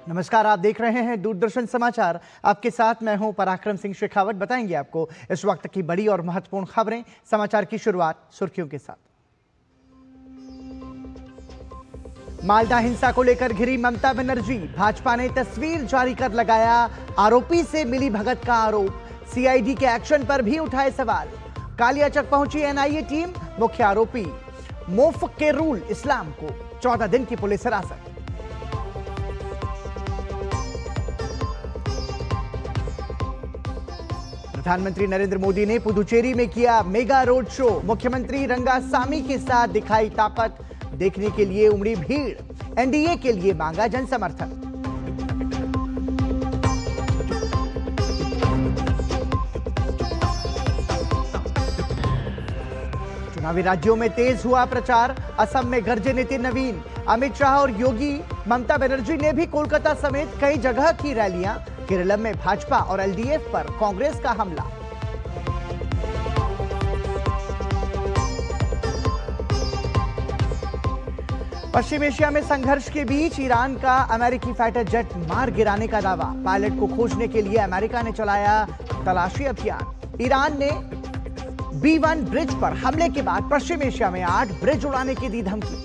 नमस्कार, आप देख रहे हैं दूरदर्शन समाचार। आपके साथ मैं हूं पराक्रम सिंह शेखावत। बताएंगे आपको इस वक्त की बड़ी और महत्वपूर्ण खबरें। समाचार की शुरुआत सुर्खियों के साथ। मालदा हिंसा को लेकर घिरी ममता बनर्जी। भाजपा ने तस्वीर जारी कर लगाया आरोपी से मिली भगत का आरोप। सीआईडी के एक्शन पर भी उठाए सवाल। कालियाचक पहुंची एनआईए टीम। मुख्य आरोपी मोफक्केरुल इस्लाम को 14 दिन की पुलिस हिरासत। प्रधानमंत्री नरेंद्र मोदी ने पुदुचेरी में किया मेगा रोड शो। मुख्यमंत्री रंगासामी के साथ दिखाई ताकत। देखने के लिए उमड़ी भीड़। एनडीए के लिए मांगा जनसमर्थन। चुनावी राज्यों में तेज हुआ प्रचार। असम में गरजे नितिन नवीन। अमित शाह और योगी। ममता बनर्जी ने भी कोलकाता समेत कई जगह की रैलियां। केरल में भाजपा और एलडीएफ पर कांग्रेस का हमला। पश्चिम एशिया में संघर्ष के बीच ईरान का अमेरिकी फाइटर जेट मार गिराने का दावा। पायलट को खोजने के लिए अमेरिका ने चलाया तलाशी अभियान। ईरान ने B1 ब्रिज पर हमले के बाद पश्चिम एशिया में 8 ब्रिज उड़ाने की दी धमकी।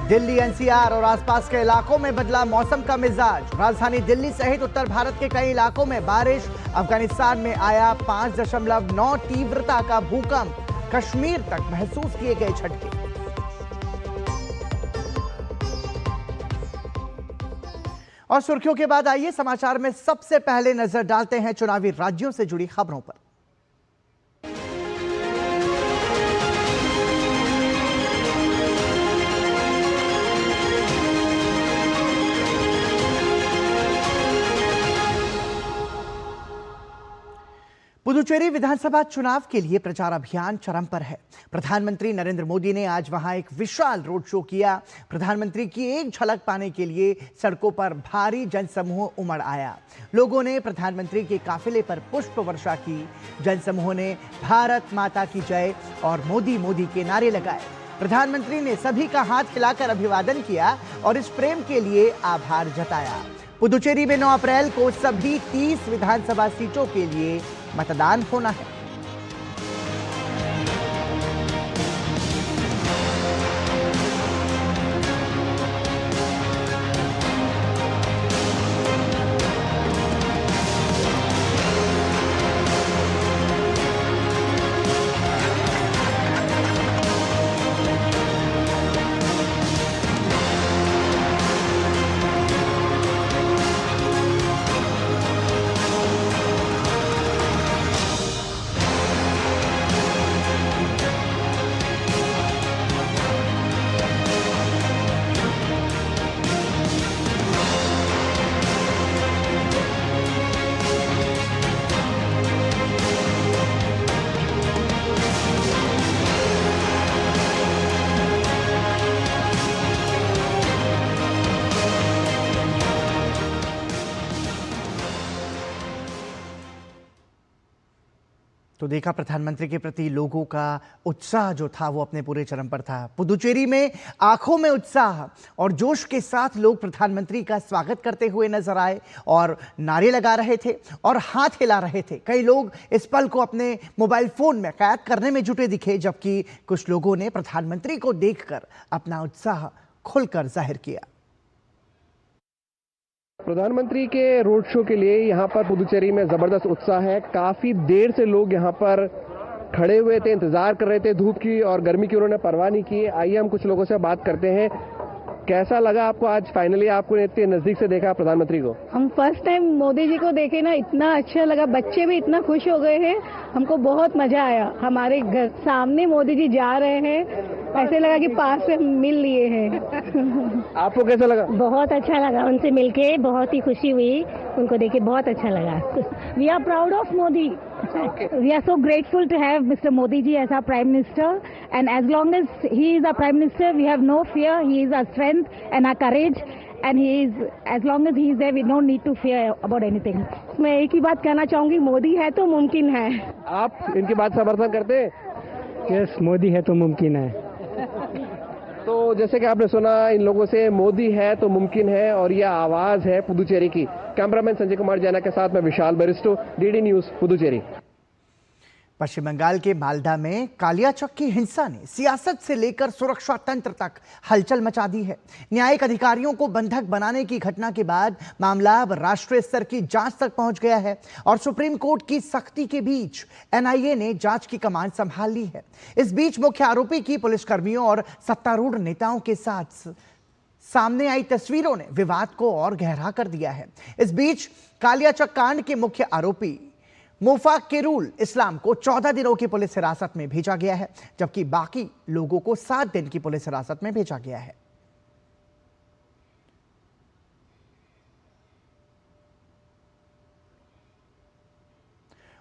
दिल्ली एनसीआर और आसपास के इलाकों में बदला मौसम का मिजाज। राजधानी दिल्ली सहित उत्तर भारत के कई इलाकों में बारिश। अफगानिस्तान में आया 5.9 तीव्रता का भूकंप। कश्मीर तक महसूस किए गए झटके। और सुर्खियों के बाद आइए समाचार में सबसे पहले नजर डालते हैं चुनावी राज्यों से जुड़ी खबरों पर। पुदुचेरी विधानसभा चुनाव के लिए प्रचार अभियान चरम पर है। प्रधानमंत्री नरेंद्र मोदी ने आज वहां एक विशाल रोड शो किया। प्रधानमंत्री की एक झलक पाने के लिए सड़कों पर भारी जनसमूह उमड़ आया। लोगों ने प्रधानमंत्री के काफिले पर पुष्प वर्षा की। जनसमूह ने भारत माता की जय और मोदी मोदी के नारे लगाए। प्रधानमंत्री ने सभी का हाथ हिलाकर अभिवादन किया और इस प्रेम के लिए आभार जताया। पुदुचेरी में 9 अप्रैल को सभी 30 विधानसभा सीटों के लिए मतदान होना है। तो देखा प्रधानमंत्री के प्रति लोगों का उत्साह जो था वो अपने पूरे चरम पर था। पुदुचेरी में आंखों में उत्साह और जोश के साथ लोग प्रधानमंत्री का स्वागत करते हुए नजर आए और नारे लगा रहे थे और हाथ हिला रहे थे। कई लोग इस पल को अपने मोबाइल फोन में कैद करने में जुटे दिखे, जबकि कुछ लोगों ने प्रधानमंत्री को देखकर अपना उत्साह खुलकर जाहिर किया। प्रधानमंत्री के रोड शो के लिए यहाँ पर पुदुचेरी में जबरदस्त उत्साह है। काफी देर से लोग यहाँ पर खड़े हुए थे, इंतजार कर रहे थे। धूप की और गर्मी की उन्होंने परवाह नहीं की। आइए हम कुछ लोगों से बात करते हैं। कैसा लगा आपको आज फाइनली आपको इतने नजदीक से देखा प्रधानमंत्री को? हम फर्स्ट टाइम मोदी जी को देखे ना, इतना अच्छा लगा। बच्चे भी इतना खुश हो गए हैं, हमको बहुत मजा आया। हमारे घर सामने मोदी जी जा रहे हैं, ऐसे लगा कि पास से मिल लिए हैं। आपको कैसा लगा? बहुत अच्छा लगा, उनसे मिलके बहुत ही खुशी हुई, उनको देखे बहुत अच्छा लगा। We are proud of Modi. We are so grateful to have Mr. Modi ji as our Prime Minister, and as long as he is our Prime Minister, we have no fear. He is our strength and our courage, and as long as he is there, we don't need to fear about anything. मैं एक ही बात कहना चाहूंगी, मोदी है तो मुमकिन है। आप इनकी बात समर्थन करते हैं? यस, मोदी है तो मुमकिन है। तो जैसे कि आपने सुना इन लोगों से, मोदी है तो मुमकिन है, और यह आवाज है पुदुचेरी की। कैमरामैन संजय कुमार जैना के साथ मैं विशाल बरिस्टो, डीडी न्यूज पुदुचेरी। पश्चिम बंगाल के मालदा में कालियाचक की हिंसा ने सियासत से लेकर सुरक्षा तंत्र तक हलचल मचा दी है। न्यायिक अधिकारियों को बंधक बनाने की घटना के बाद मामला अब राष्ट्रीय स्तर की जांच तक पहुंच गया है और सुप्रीम कोर्ट की सख्ती के बीच एनआईए ने जांच की कमान संभाल ली है। इस बीच मुख्य आरोपी की पुलिसकर्मियों और सत्तारूढ़ नेताओं के साथ सामने आई तस्वीरों ने विवाद को और गहरा कर दिया है। इस बीच कालियाचक कांड के मुख्य आरोपी मुफाकिरुल इस्लाम को 14 दिनों की पुलिस हिरासत में भेजा गया है, जबकि बाकी लोगों को 7 दिन की पुलिस हिरासत में भेजा गया है।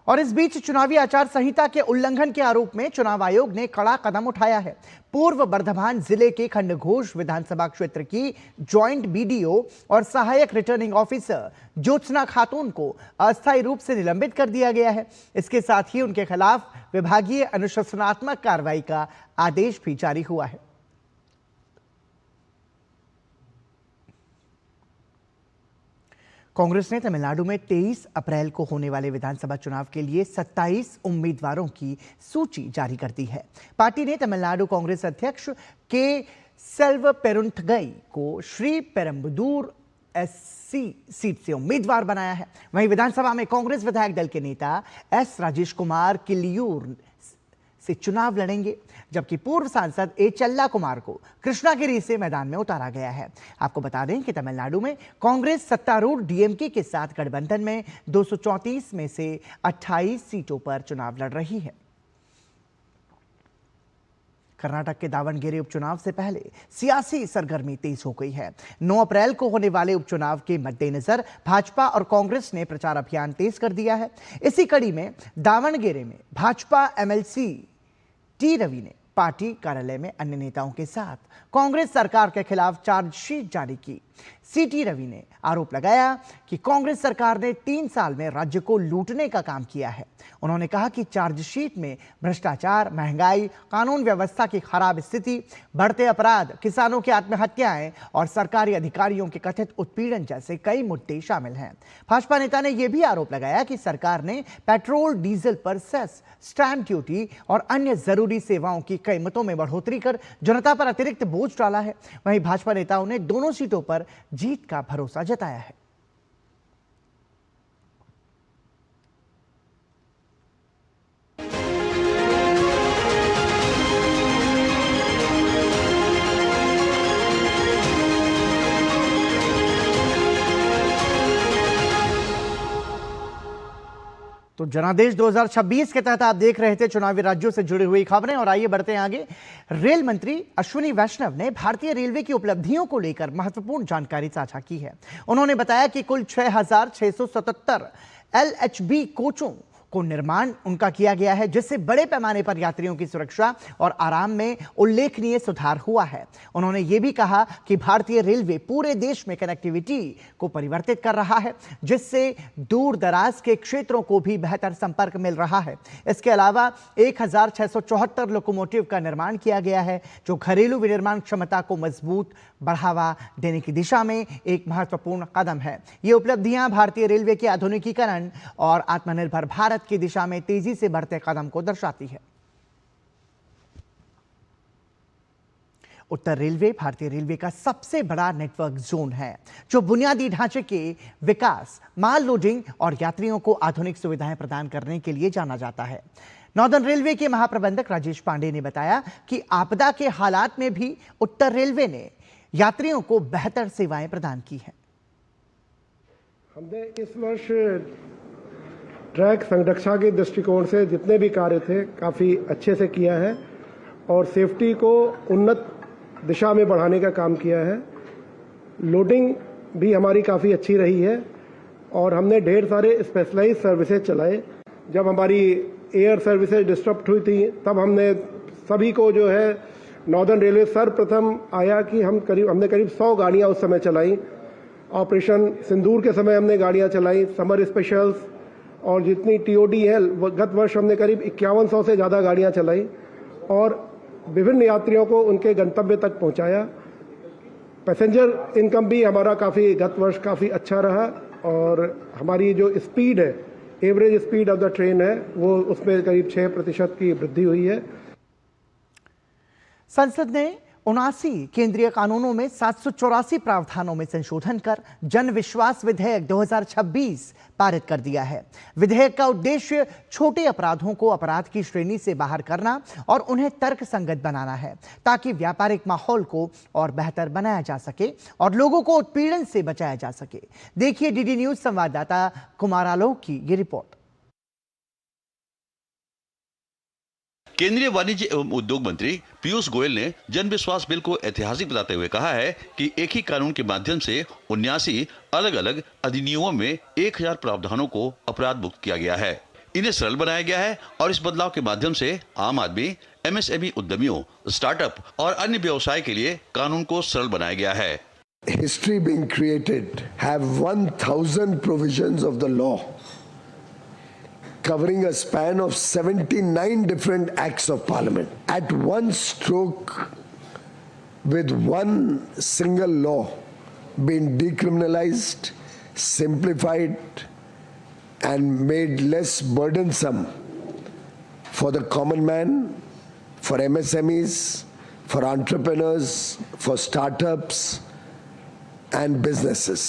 और इस बीच चुनावी आचार संहिता के उल्लंघन के आरोप में चुनाव आयोग ने कड़ा कदम उठाया है। पूर्व बर्धमान जिले के खंडघोष विधानसभा क्षेत्र की जॉइंट बीडीओ और सहायक रिटर्निंग ऑफिसर ज्योत्सना खातून को अस्थायी रूप से निलंबित कर दिया गया है। इसके साथ ही उनके खिलाफ विभागीय अनुशासनात्मक कार्रवाई का आदेश भी जारी हुआ है। कांग्रेस ने तमिलनाडु में 23 अप्रैल को होने वाले विधानसभा चुनाव के लिए 27 उम्मीदवारों की सूची जारी कर दी है। पार्टी ने तमिलनाडु कांग्रेस अध्यक्ष के सेल्वपेरुंथगई को श्री पेरम्बदूर एससी सीट से उम्मीदवार बनाया है। वहीं विधानसभा में कांग्रेस विधायक दल के नेता एस राजेश कुमार किल्लियूर से चुनाव लड़ेंगे, जबकि पूर्व सांसद ए चल्ला कुमार को कृष्णागिरी से मैदान में उतारा गया है। आपको बता दें कि तमिलनाडु में कांग्रेस सत्तारूढ़ डीएमके के साथ गठबंधन में 234 में से 28 सीटों पर चुनाव लड़ रही है। कर्नाटक के दावणगेरे उपचुनाव से पहले सियासी सरगर्मी तेज हो गई है। 9 अप्रैल को होने वाले उपचुनाव के मद्देनजर भाजपा और कांग्रेस ने प्रचार अभियान तेज कर दिया है। इसी कड़ी में दावणगेरे में भाजपा एमएलसी टी रवि ने पार्टी कार्यालय में अन्य नेताओं के साथ कांग्रेस सरकार के खिलाफ चार्जशीट जारी की। सीटी रवि ने आरोप लगाया कि कांग्रेस सरकार ने 3 साल में राज्य को लूटने का काम किया है। उन्होंने कहा कि चार्जशीट में भ्रष्टाचार, महंगाई, कानून व्यवस्था की खराब स्थिति, बढ़ते अपराध, किसानों की आत्महत्याएं और सरकारी अधिकारियों के कथित उत्पीड़न जैसे कई मुद्दे शामिल हैं। भाजपा नेता ने यह भी आरोप लगाया कि सरकार ने पेट्रोल डीजल पर सेस, स्टैंप ड्यूटी और अन्य जरूरी सेवाओं की कीमतों में बढ़ोतरी कर जनता पर अतिरिक्त बोझ डाला है। वहीं भाजपा नेताओं ने दोनों सीटों पर जीत का भरोसा जताया है। तो जनादेश 2026 के तहत आप देख रहे थे चुनावी राज्यों से जुड़ी हुई खबरें, और आइए बढ़ते हैं आगे। रेल मंत्री अश्विनी वैष्णव ने भारतीय रेलवे की उपलब्धियों को लेकर महत्वपूर्ण जानकारी साझा की है। उन्होंने बताया कि कुल 6,677 LHB कोचों को निर्माण उनका किया गया है, जिससे बड़े पैमाने पर यात्रियों की सुरक्षा और आराम में उल्लेखनीय सुधार हुआ है। उन्होंने ये भी कहा कि भारतीय रेलवे पूरे देश में कनेक्टिविटी को परिवर्तित कर रहा है, जिससे दूर दराज के क्षेत्रों को भी बेहतर संपर्क मिल रहा है। इसके अलावा 1,674 लोकोमोटिव का निर्माण किया गया है, जो घरेलू विनिर्माण क्षमता को मजबूत बढ़ावा देने की दिशा में एक महत्वपूर्ण कदम है। ये उपलब्धियां भारतीय रेलवे के आधुनिकीकरण और आत्मनिर्भर भारत की दिशा में तेजी से बढ़ते कदम को दर्शाती है। उत्तर रेलवे भारतीय रेलवे का सबसे बड़ा नेटवर्क जोन है, जो बुनियादी ढांचे के विकास, माल लोडिंग और यात्रियों को आधुनिक सुविधाएं प्रदान करने के लिए जाना जाता है। नॉर्दर्न रेलवे के महाप्रबंधक राजेश पांडे ने बताया कि आपदा के हालात में भी उत्तर रेलवे ने यात्रियों को बेहतर सेवाएं प्रदान की हैं। हमने इस वर्ष ट्रैक संरक्षा के दृष्टिकोण से जितने भी कार्य थे काफ़ी अच्छे से किया है और सेफ्टी को उन्नत दिशा में बढ़ाने का काम किया है। लोडिंग भी हमारी काफ़ी अच्छी रही है और हमने ढेर सारे स्पेशलाइज्ड सर्विसेज चलाए। जब हमारी एयर सर्विसेज डिस्टर्ब हुई थी तब हमने सभी को जो है नॉर्दर्न रेलवे सर्वप्रथम आया कि हमने करीब 100 गाड़ियां उस समय चलाई ऑपरेशन सिंदूर के समय हमने गाड़ियां चलाई, समर स्पेशल्स और जितनी टीओडी है, गत वर्ष हमने करीब 5100 से ज़्यादा गाड़ियां चलाई और विभिन्न यात्रियों को उनके गंतव्य तक पहुंचाया। पैसेंजर इनकम भी हमारा गत वर्ष काफ़ी अच्छा रहा और हमारी जो स्पीड है, average speed of the train है, वो उसमें करीब 6% की वृद्धि हुई है। संसद ने 79 केंद्रीय कानूनों में 784 प्रावधानों में संशोधन कर जन विश्वास विधेयक 2026 पारित कर दिया है। विधेयक का उद्देश्य छोटे अपराधों को अपराध की श्रेणी से बाहर करना और उन्हें तर्कसंगत बनाना है, ताकि व्यापारिक माहौल को और बेहतर बनाया जा सके और लोगों को उत्पीड़न से बचाया जा सके। देखिए डीडी न्यूज संवाददाता कुमार आलोक की ये रिपोर्ट। केंद्रीय वाणिज्य एवं उद्योग मंत्री पीयूष गोयल ने जन विश्वास बिल को ऐतिहासिक बताते हुए कहा है कि एक ही कानून के माध्यम से 79 अलग अलग अधिनियमों में 1000 प्रावधानों को अपराध मुक्त किया गया है। इन्हें सरल बनाया गया है और इस बदलाव के माध्यम से आम आदमी, एमएसएमई उद्यमियों, स्टार्टअप और अन्य व्यवसाय के लिए कानून को सरल बनाया गया है। History being created have 1000 provisions of the law covering a span of 79 different acts of parliament at one stroke, with one single law being decriminalized, simplified and made less burdensome for the common man, for MSMEs, for entrepreneurs, for startups and businesses.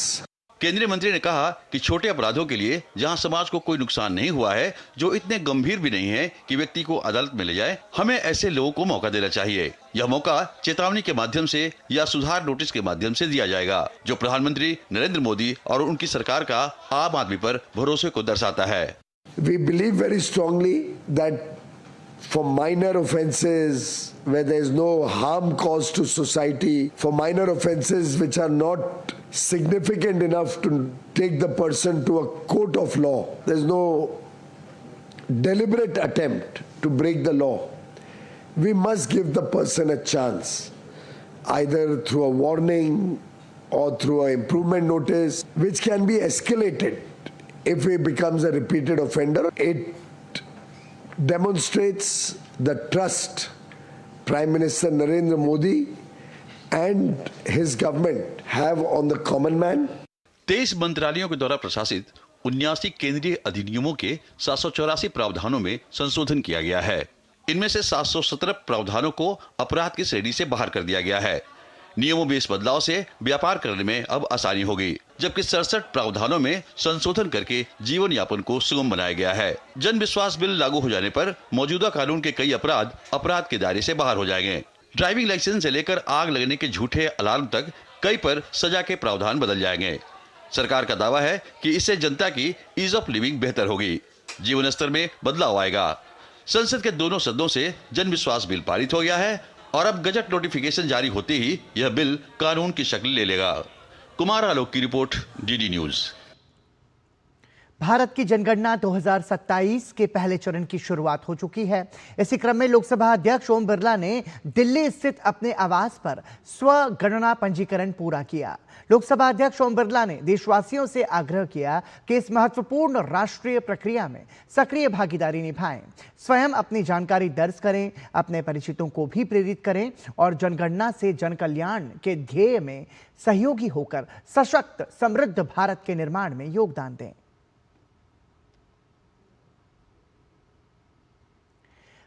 केंद्रीय मंत्री ने कहा कि छोटे अपराधों के लिए जहां समाज को कोई नुकसान नहीं हुआ है, जो इतने गंभीर भी नहीं है कि व्यक्ति को अदालत में ले जाए, हमें ऐसे लोगों को मौका देना चाहिए। यह मौका चेतावनी के माध्यम से या सुधार नोटिस के माध्यम से दिया जाएगा, जो प्रधानमंत्री नरेंद्र मोदी और उनकी सरकार का आम आदमी पर भरोसे को दर्शाता है। We believe very strongly that for minor offences where there is no harm caused to society, for minor offences which are not significant enough to take the person to a court of law, there is no deliberate attempt to break the law, we must give the person a chance, either through a warning or through an improvement notice, which can be escalated if he becomes a repeated offender. It demonstrates the trust Prime Minister Narendra Modi and his government have on the common man. 23 मंत्रालयों के द्वारा प्रशासित 79 केंद्रीय अधिनियमों के 784 प्रावधानों में संशोधन किया गया है। इनमें से 717 प्रावधानों को अपराध की श्रेणी से बाहर कर दिया गया है। नियमों में इस बदलाव से व्यापार करने में अब आसानी होगी, जबकि 67 प्रावधानों में संशोधन करके जीवन यापन को सुगम बनाया गया है। जन विश्वास बिल लागू हो जाने पर मौजूदा कानून के कई अपराध के दायरे से बाहर हो जाएंगे। ड्राइविंग लाइसेंस से लेकर आग लगने के झूठे अलार्म तक कई पर सजा के प्रावधान बदल जाएंगे। सरकार का दावा है कि इससे जनता की ईज ऑफ लिविंग बेहतर होगी, जीवन स्तर में बदलाव आएगा। संसद के दोनों सदनों से जन विश्वास बिल पारित हो गया है और अब गजट नोटिफिकेशन जारी होते ही यह बिल कानून की शक्ल ले लेगा। कुमार आलोक की रिपोर्ट, डीडी न्यूज। भारत की जनगणना 2027 के पहले चरण की शुरुआत हो चुकी है। इसी क्रम में लोकसभा अध्यक्ष ओम बिरला ने दिल्ली स्थित अपने आवास पर स्वगणना पंजीकरण पूरा किया। लोकसभा अध्यक्ष ओम बिरला ने देशवासियों से आग्रह किया कि इस महत्वपूर्ण राष्ट्रीय प्रक्रिया में सक्रिय भागीदारी निभाएं, स्वयं अपनी जानकारी दर्ज करें, अपने परिचितों को भी प्रेरित करें और जनगणना से जनकल्याण के ध्येय में सहयोगी होकर सशक्त समृद्ध भारत के निर्माण में योगदान दें।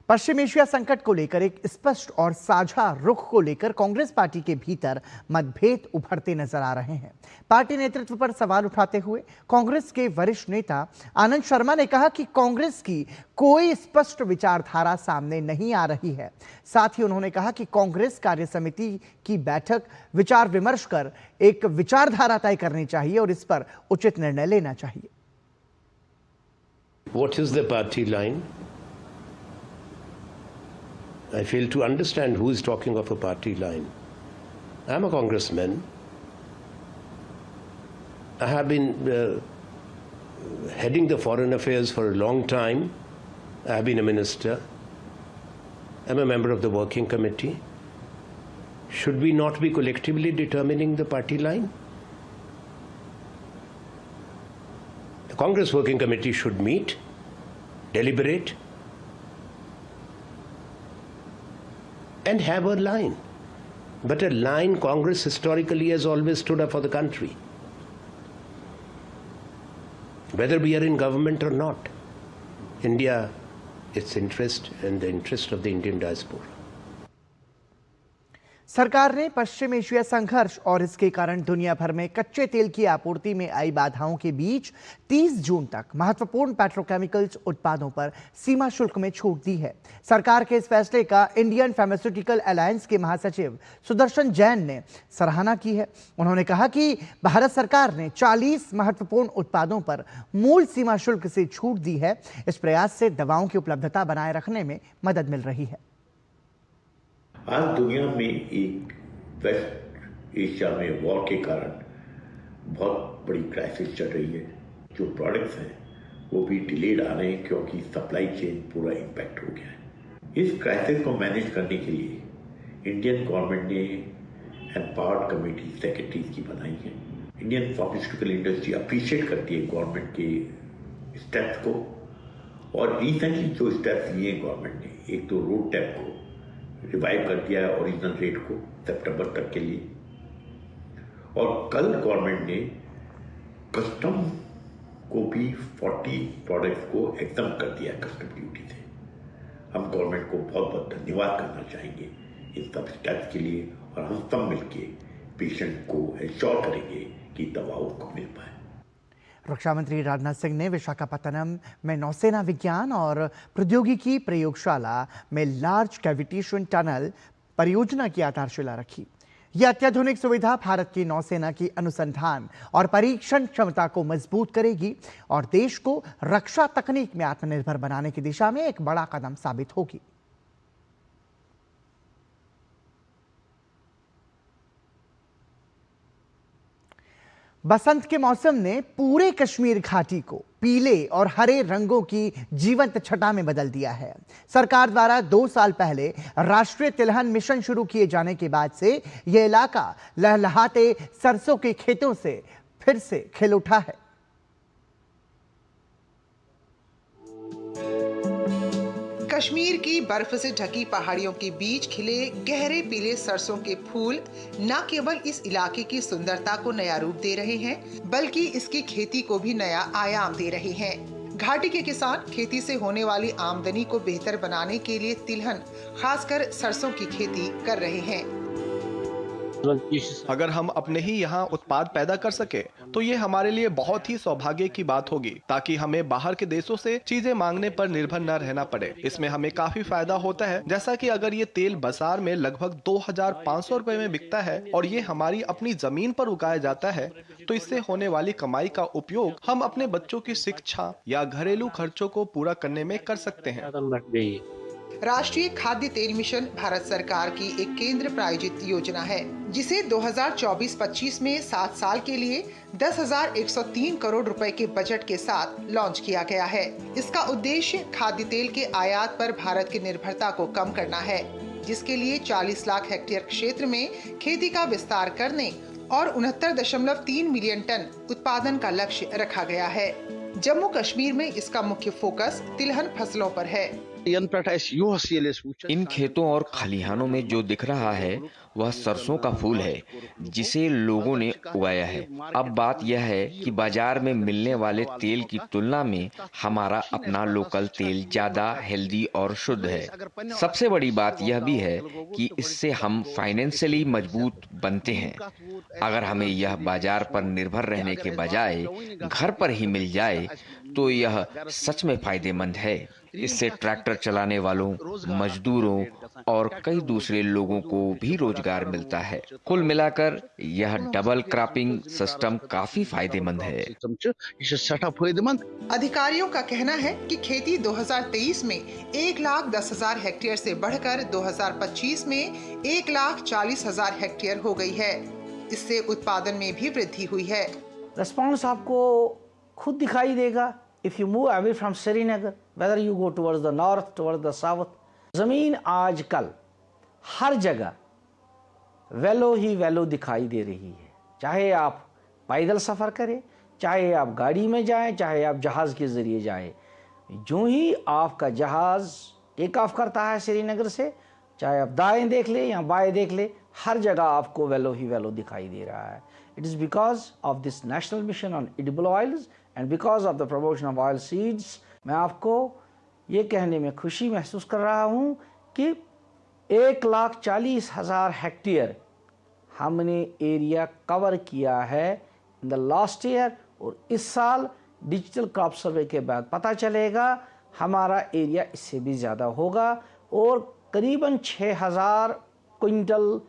पश्चिम एशिया संकट को लेकर एक स्पष्ट और साझा रुख को लेकर कांग्रेस पार्टी के भीतर मतभेद उभरते नजर आ रहे हैं। पार्टी नेतृत्व पर सवाल उठाते हुए कांग्रेस के वरिष्ठ नेता आनंद शर्मा ने कहा कि कांग्रेस की कोई स्पष्ट विचारधारा सामने नहीं आ रही है। साथ ही उन्होंने कहा कि कांग्रेस कार्य समिति की बैठक विचार विमर्श कर एक विचारधारा तय करनी चाहिए और इस पर उचित निर्णय लेना चाहिए। What is the party line? I fail to understand who is talking of a party line. I am a congressman. I have been heading the foreign affairs for a long time. I have been a minister. I am a member of the working committee. Should we not be collectively determining the party line? Congress Working Committee should meet, deliberate, and have a line. But a line Congress historically has always stood up for the country. Whether we are in government or not, India, its interest and the interest of the Indian diaspora. सरकार ने पश्चिम Asia संघर्ष और इसके कारण दुनिया भर में कच्चे तेल की आपूर्ति में आई बाधाओं के बीच 30 जून तक महत्वपूर्ण पेट्रोकेमिकल्स उत्पादों पर सीमा शुल्क में छूट दी है। सरकार के इस फैसले का इंडियन फार्मास्यूटिकल अलायंस के महासचिव सुदर्शन जैन ने सराहना की है। उन्होंने कहा कि भारत सरकार ने 40 महत्वपूर्ण उत्पादों पर मूल सीमा शुल्क से छूट दी है। इस प्रयास से दवाओं की उपलब्धता बनाए रखने में मदद मिल रही है। आज दुनिया में एक वेस्ट एशिया में वॉर के कारण बहुत बड़ी क्राइसिस चल रही है। जो प्रोडक्ट्स हैं वो भी डिलेड आ रहे हैं क्योंकि सप्लाई चेन पूरा इम्पैक्ट हो गया है। इस क्राइसिस को मैनेज करने के लिए इंडियन गवर्नमेंट ने एम्पावर्ड कमेटी सेक्रेटरीज की बनाई है। इंडियन फार्मास्यूटिकल इंडस्ट्री अप्रिशिएट करती है गवर्नमेंट के स्टेप्स को, और रिसेंटली जो स्टेप्स लिए गवर्नमेंट ने, एक तो रोड टैप को रिवाइव कर दिया है ओरिजिनल रेट को सितंबर तक के लिए, और कल गवर्नमेंट ने कस्टम को भी 40 प्रोडक्ट्स को एग्जम कर दिया है कस्टम ड्यूटी से। हम गवर्नमेंट को बहुत बहुत धन्यवाद करना चाहेंगे इस सब स्टेप्स के लिए, और हम सब मिलके पेशेंट को एश्योर करेंगे कि दवाओं को मिल पाए। रक्षा मंत्री राजनाथ सिंह ने विशाखापत्तनम में नौसेना विज्ञान और प्रौद्योगिकी प्रयोगशाला में लार्ज कैविटेशन टनल परियोजना की आधारशिला रखी। यह अत्याधुनिक सुविधा भारत की नौसेना की अनुसंधान और परीक्षण क्षमता को मजबूत करेगी और देश को रक्षा तकनीक में आत्मनिर्भर बनाने की दिशा में एक बड़ा कदम साबित होगी। बसंत के मौसम ने पूरे कश्मीर घाटी को पीले और हरे रंगों की जीवंत छटा में बदल दिया है। सरकार द्वारा 2 साल पहले राष्ट्रीय तिलहन मिशन शुरू किए जाने के बाद से यह इलाका लहलहाते सरसों के खेतों से फिर से खिल उठा है। कश्मीर की बर्फ से ढकी पहाड़ियों के बीच खिले गहरे पीले सरसों के फूल न केवल इस इलाके की सुंदरता को नया रूप दे रहे हैं, बल्कि इसकी खेती को भी नया आयाम दे रहे हैं। घाटी के किसान खेती से होने वाली आमदनी को बेहतर बनाने के लिए तिलहन, खासकर सरसों की खेती कर रहे हैं। अगर हम अपने ही यहाँ उत्पाद पैदा कर सके तो ये हमारे लिए बहुत ही सौभाग्य की बात होगी, ताकि हमें बाहर के देशों से चीजें मांगने पर निर्भर न रहना पड़े। इसमें हमें काफी फायदा होता है, जैसा कि अगर ये तेल बाजार में लगभग 2500 रुपए में बिकता है और ये हमारी अपनी जमीन पर उगाया जाता है, तो इससे होने वाली कमाई का उपयोग हम अपने बच्चों की शिक्षा या घरेलू खर्चों को पूरा करने में कर सकते हैं। राष्ट्रीय खाद्य तेल मिशन भारत सरकार की एक केंद्र प्रायोजित योजना है, जिसे 2024-25 में 7 साल के लिए 10,103 करोड़ रुपए के बजट के साथ लॉन्च किया गया है। इसका उद्देश्य खाद्य तेल के आयात पर भारत की निर्भरता को कम करना है, जिसके लिए 40 लाख हेक्टेयर क्षेत्र में खेती का विस्तार करने और 69.3 मिलियन टन उत्पादन का लक्ष्य रखा गया है। जम्मू कश्मीर में इसका मुख्य फोकस तिलहन फसलों पर है। इन खेतों और खलिहानों में जो दिख रहा है वह सरसों का फूल है, जिसे लोगों ने उगाया है। अब बात यह है कि बाजार में मिलने वाले तेल की तुलना में हमारा अपना लोकल तेल ज्यादा हेल्दी और शुद्ध है। सबसे बड़ी बात यह भी है कि इससे हम फाइनेंशियली मजबूत बनते हैं। अगर हमें यह बाजार पर निर्भर रहने के बजाय घर पर ही मिल जाए तो यह सच में फायदेमंद है। इससे ट्रैक्टर चलाने वालों, मजदूरों और कई दूसरे लोगों को भी रोजगार मिलता है। कुल मिलाकर यह डबल क्रॉपिंग सिस्टम काफी फायदेमंद है। अधिकारियों का कहना है कि खेती 2023 में 1,10,000 हेक्टेयर से बढ़कर 2025 में 1,40,000 हेक्टेयर हो गई है। इससे उत्पादन में भी वृद्धि हुई है। रिस्पॉन्स आपको खुद दिखाई देगा। If you move away from Srinagar, whether you go towards the north, towards the south, जमीन आजकल हर जगह वैलो ही वैलो दिखाई दे रही है। चाहे आप पैदल सफर करें, चाहे आप गाड़ी में जाएं, चाहे आप जहाज़ के ज़रिए जाएं। जो ही आपका जहाज़ टेक ऑफ करता है श्रीनगर से, चाहे आप दाएं देख ले या बाएं देख ले, हर जगह आपको वेलो ही वेलो दिखाई दे रहा है। It is because of this national mission on edible oils and because of the promotion of oil seeds. मैं आपको ये कहने में खुशी महसूस कर रहा हूँ कि 1,40,000 हेक्टेयर हमने एरिया कवर किया है इन द लास्ट ईयर, और इस साल डिजिटल क्रॉप सर्वे के बाद पता चलेगा हमारा एरिया इससे भी ज़्यादा होगा, और करीबन 6,000 क्विंटल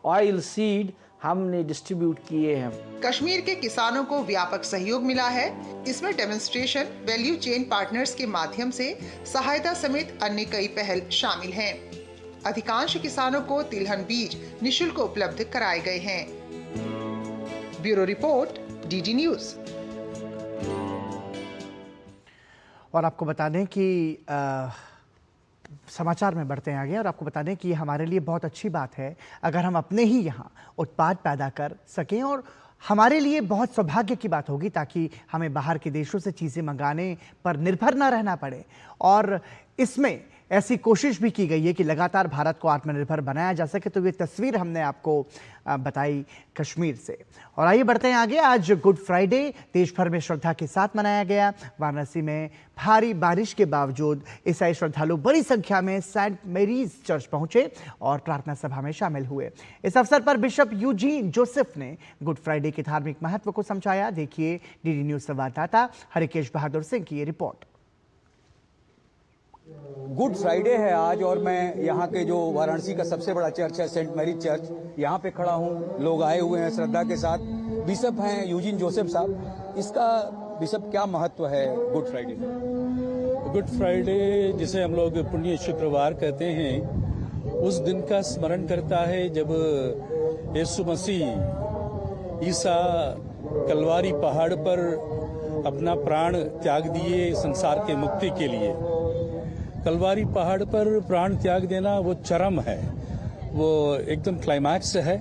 ऑयल सीड हमने डिस्ट्रीब्यूट किए हैं। कश्मीर के किसानों को व्यापक सहयोग मिला है। इसमें डेमोन्स्ट्रेशन, वैल्यू चेन पार्टनर्स के माध्यम से सहायता समेत अन्य कई पहल शामिल हैं। अधिकांश किसानों को तिलहन बीज निशुल्क उपलब्ध कराए गए हैं। Bureau report, DD news. और आपको बता दें कि समाचार में बढ़ते हैं आगे, और आपको बता दें कि ये हमारे लिए बहुत अच्छी बात है अगर हम अपने ही यहाँ उत्पाद पैदा कर सकें, और हमारे लिए बहुत सौभाग्य की बात होगी ताकि हमें बाहर के देशों से चीज़ें मंगाने पर निर्भर ना रहना पड़े। और इसमें ऐसी कोशिश भी की गई है कि लगातार भारत को आत्मनिर्भर बनाया जा सके। तो ये तस्वीर हमने आपको बताई कश्मीर से। और आइए बढ़ते हैं आगे। आज गुड फ्राइडे देश भर में श्रद्धा के साथ मनाया गया। वाराणसी में भारी बारिश के बावजूद ईसाई श्रद्धालु बड़ी संख्या में सेंट मैरीज चर्च पहुंचे और प्रार्थना सभा में शामिल हुए। इस अवसर पर बिशप यूजीन जोसेफ ने गुड फ्राइडे के धार्मिक महत्व को समझाया। देखिए डीडी न्यूज संवाददाता हरिकेश बहादुर सिंह की ये रिपोर्ट। गुड फ्राइडे है आज, और मैं यहाँ के जो वाराणसी का सबसे बड़ा चर्च है सेंट मैरी चर्च, यहाँ पे खड़ा हूँ। लोग आए हुए हैं श्रद्धा के साथ। बिशप हैं यूजीन जोसेफ साहब। इसका बिशप क्या महत्व है गुड फ्राइडे? गुड फ्राइडे जिसे हम लोग पुण्य शुक्रवार कहते हैं, उस दिन का स्मरण करता है जब यीशु मसीह ईसा कलवारी पहाड़ पर अपना प्राण त्याग दिए संसार के मुक्ति के लिए। कलवारी पहाड़ पर प्राण त्याग देना वो चरम है, वो एकदम क्लाइमैक्स है।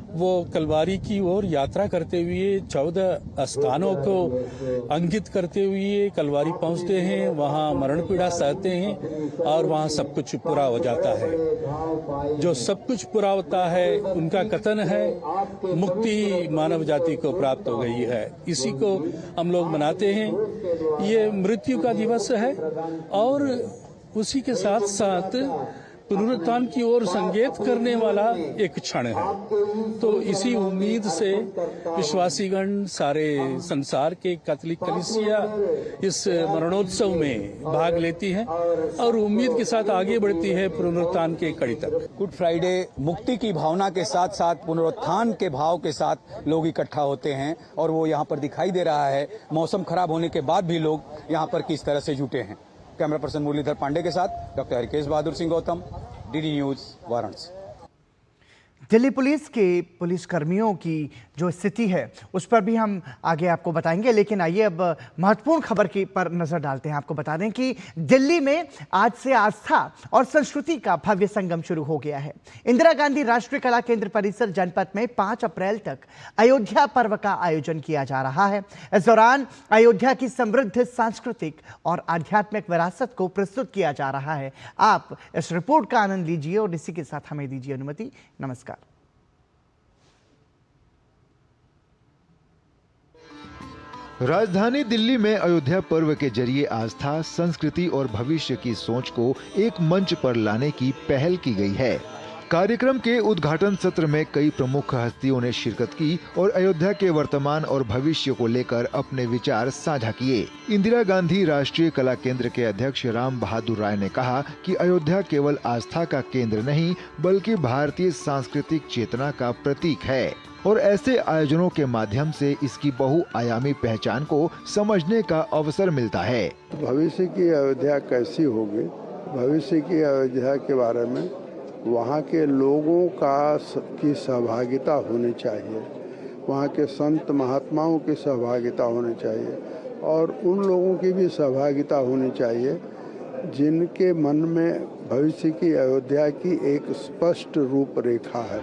वो कलवारी की ओर यात्रा करते हुए 14 स्थानों को अंकित करते हुए कलवारी पहुंचते हैं, वहां मरण पीड़ा सहते हैं और वहां सब कुछ पूरा हो जाता है। जो सब कुछ पूरा होता है उनका कथन है मुक्ति मानव जाति को प्राप्त हो गई है। इसी को हम लोग मनाते हैं। ये मृत्यु का दिवस है और उसी के साथ साथ पुनरुत्थान की ओर संकेत करने वाला एक क्षण है। तो इसी उम्मीद से विश्वासीगण सारे संसार के कैथोलिक कलीसिया इस मरणोत्सव में भाग लेती है और उम्मीद के साथ आगे बढ़ती है पुनरुत्थान के कड़ी तक। गुड फ्राइडे मुक्ति की भावना के साथ साथ पुनरुत्थान के भाव के साथ लोग इकट्ठा होते हैं और वो यहाँ पर दिखाई दे रहा है। मौसम खराब होने के बाद भी लोग यहाँ पर किस तरह से जुटे हैं। कैमरा पर्सन मुरलीधर पांडे के साथ doctor Harikesh Bahadur Singh Gautam, DD news Varanasi. Delhi police के पुलिसकर्मियों की जो स्थिति है उस पर भी हम आगे आपको बताएंगे, लेकिन आइए अब महत्वपूर्ण खबर की पर नजर डालते हैं। आपको बता दें कि दिल्ली में आज से आस्था और संस्कृति का भव्य संगम शुरू हो गया है। इंदिरा गांधी राष्ट्रीय कला केंद्र परिसर जनपथ में 5 अप्रैल तक अयोध्या पर्व का आयोजन किया जा रहा है। इस दौरान अयोध्या की समृद्ध सांस्कृतिक और आध्यात्मिक विरासत को प्रस्तुत किया जा रहा है। आप इस रिपोर्ट का आनंद लीजिए और इसी के साथ हमें दीजिए अनुमति। नमस्कार। राजधानी दिल्ली में अयोध्या पर्व के जरिए आस्था, संस्कृति और भविष्य की सोच को एक मंच पर लाने की पहल की गई है। कार्यक्रम के उद्घाटन सत्र में कई प्रमुख हस्तियों ने शिरकत की और अयोध्या के वर्तमान और भविष्य को लेकर अपने विचार साझा किए। इंदिरा गांधी राष्ट्रीय कला केंद्र के अध्यक्ष राम बहादुर राय ने कहा कि अयोध्या केवल आस्था का केंद्र नहीं बल्कि भारतीय सांस्कृतिक चेतना का प्रतीक है और ऐसे आयोजनों के माध्यम से इसकी बहुआयामी पहचान को समझने का अवसर मिलता है। भविष्य की अयोध्या कैसी होगी, भविष्य की अयोध्या के बारे में वहाँ के लोगों की सहभागिता होनी चाहिए, वहाँ के संत महात्माओं की सहभागिता होनी चाहिए और उन लोगों की भी सहभागिता होनी चाहिए जिनके मन में भविष्य की अयोध्या की एक स्पष्ट रूपरेखा है।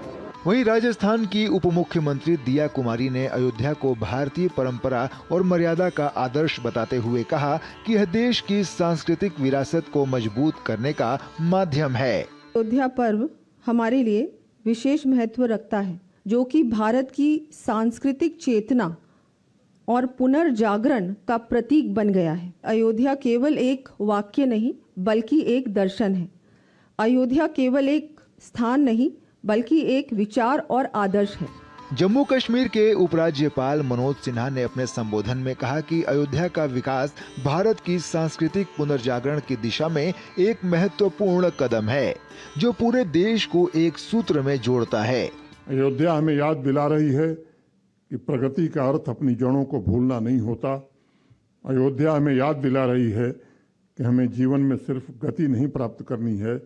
वहीं राजस्थान की उप मुख्यमंत्री दिया कुमारी ने अयोध्या को भारतीय परंपरा और मर्यादा का आदर्श बताते हुए कहा कि यह देश की सांस्कृतिक विरासत को मजबूत करने का माध्यम है। अयोध्या पर्व हमारे लिए विशेष महत्व रखता है, जो कि भारत की सांस्कृतिक चेतना और पुनर्जागरण का प्रतीक बन गया है। अयोध्या केवल एक वाक्य नहीं बल्कि एक दर्शन है। अयोध्या केवल एक स्थान नहीं बल्कि एक विचार और आदर्श है। जम्मू कश्मीर के उपराज्यपाल मनोज सिन्हा ने अपने संबोधन में कहा कि अयोध्या का विकास भारत की सांस्कृतिक पुनर्जागरण की दिशा में एक महत्वपूर्ण कदम है, जो पूरे देश को एक सूत्र में जोड़ता है। अयोध्या हमें याद दिला रही है कि प्रगति का अर्थ अपनी जड़ों को भूलना नहीं होता। अयोध्या हमें याद दिला रही है कि हमें जीवन में सिर्फ गति नहीं प्राप्त करनी है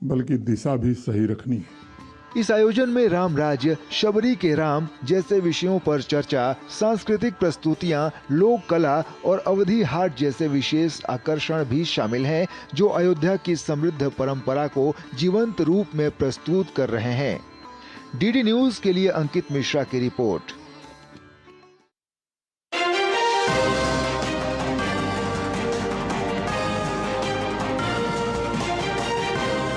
बल्कि दिशा भी सही रखनी है। इस आयोजन में राम राज्य, शबरी के राम जैसे विषयों पर चर्चा, सांस्कृतिक प्रस्तुतियां, लोक कला और अवधी हाट जैसे विशेष आकर्षण भी शामिल हैं, जो अयोध्या की समृद्ध परंपरा को जीवंत रूप में प्रस्तुत कर रहे हैं। डीडी न्यूज के लिए अंकित मिश्रा की रिपोर्ट।